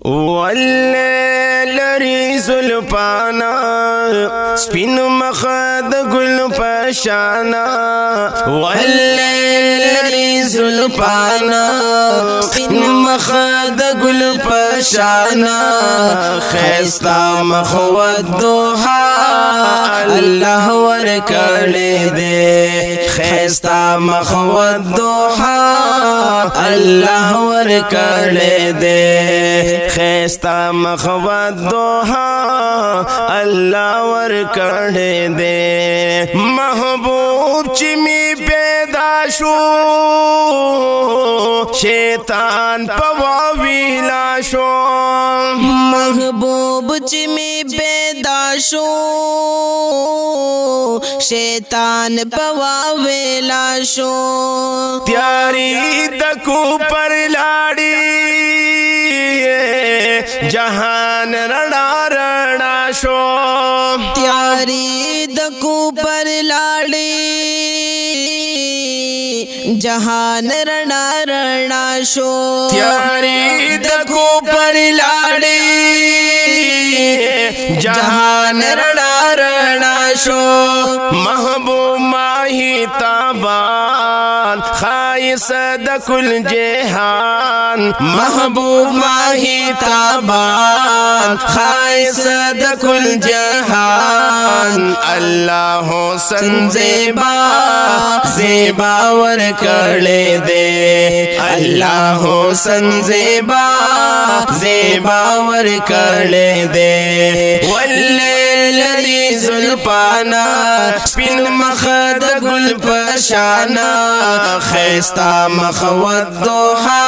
واللیل زلفانا سپین مخد گل پشانا واللیل زلفانا سپین مخد گل پشانا خیستا مخود دوحا اللہ ورکڑے دے خیستا مخود دوحا اللہ ورکڑے دے خیستا مخود دوحا اللہ ورکڑے دے محبوب چی می پیدا شو شیطان پواویلا شو محبوب چی می پیدا شو شیطان پواویلا شو تیاری دکو پر لاڑی جہان رڑا رڑا شو تیاری دکو پر لاڑی جہان رڑا رڑا شو تیاری دکو پر لاڑی جہان رڑا رڑا شو محبوب ماہی تابان خائص دکل جہان محبوب ماہی تابان خائص دکل جہان اللہ حسن زیبا زیبا ورکڑے دے اللہ حسن زیبا زیبا ورکڑے دے واللیل زلفانا سپین مخد گل پشانا خیستا مخود دوحا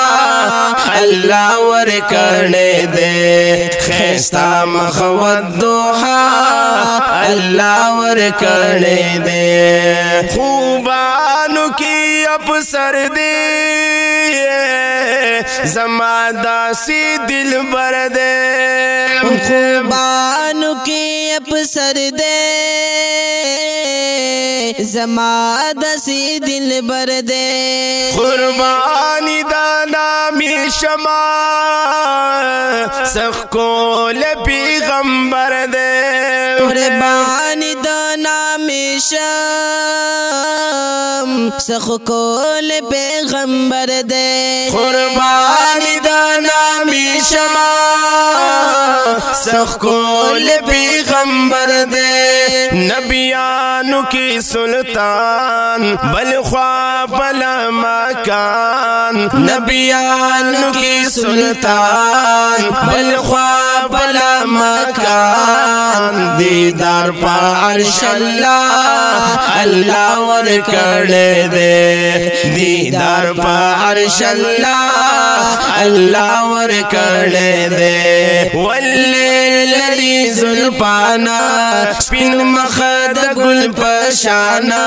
اللہ ورکڑے دے خیستا مخود دوحا اللہ ورکڑے دے خوبانو کی افسر دے زمادہ سی دل بر دے خوبانو کی افسر دے زمادہ سی دل بر دے قربانی دانا می شما سخ کول پیغمبر دے قربانی دانا می شم سخ کول پیغمبر دے قربانی دانا می شما سخ کول پیغمبر دے نبیانو کی سلطان بل خواب بلا مکان نبیانو کی سلطان بل خواب بلا مکان دیدار پا عرش اللہ اللہ ورکڑے دے دیدار پا عرش اللہ اللہ ورکڑے دے واللیل زلفانا سپین مخد گل پشانا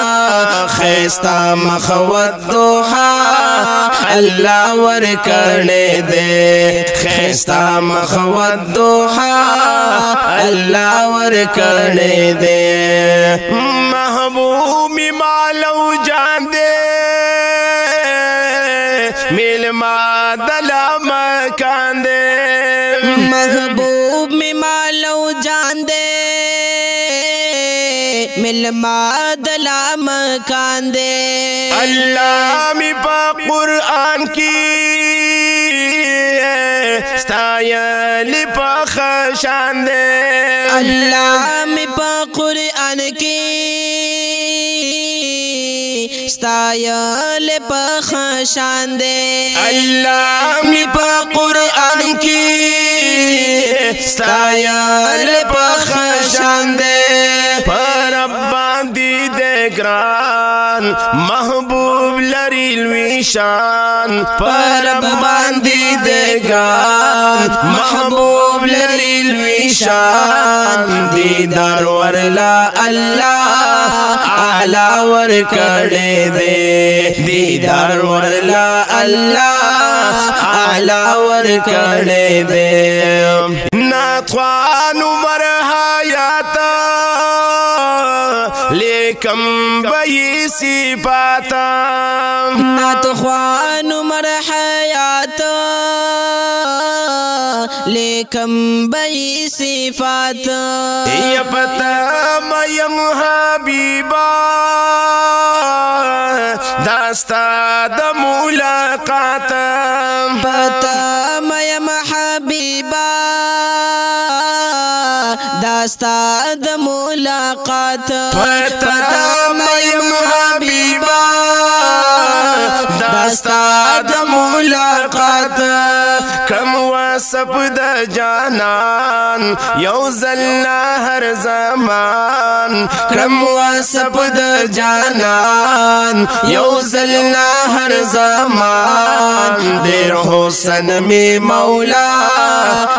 خیستا مخود دوحا اللہ ورکڑے دے خیستا مخود دوحا اللہ ورکڑے دے محبوب مالو جان دے میل مادلا مکان دے محبوب میں مالو جان دے مل مادلا مکان دے اللہ می پا قرآن کی ستایل پا خشان دے اللہ میں پا قرآن کی ستایل پا خشان دے اللہ می پا قرآن کی ستایل پا خشان دے پر باندی دے گران محبوب لریل ویشان پر باندی دے گران محبوب لریل ویشان دیدار ورلا اللہ اعلی ورکڑے دے دیدار ورلا اللہ اعلی ورکڑے دے ناتوان عمر حیاتا لیکم بئی سی پاتا ناتوان عمر حیاتا لیکم بئی صفات یا پتا میم حبیبا داستا د ملاقات پتا میم حبیبا داستا د ملاقات پتا میم حبیبا داستا د ملاقات کم وصف د جانان یو زلنا هر زمان کم وصف د جانان یو زلنا هر زمان دیر حسن می مولا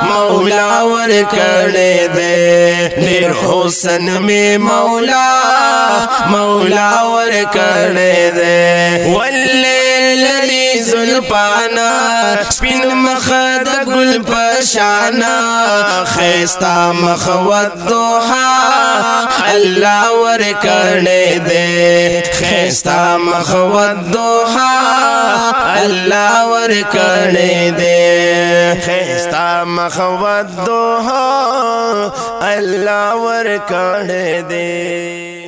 مولا ور کړه دے دیر حسن می مولا مولا ور کړه دے واللیل للی زلفانا سپین مخد گل پشانا خیستا مخود دوحا اللہ ور کړه دے خیستا مخود دوحا اللہ ور کړه دے خیستا مخود دوحا اللہ ور کړه دے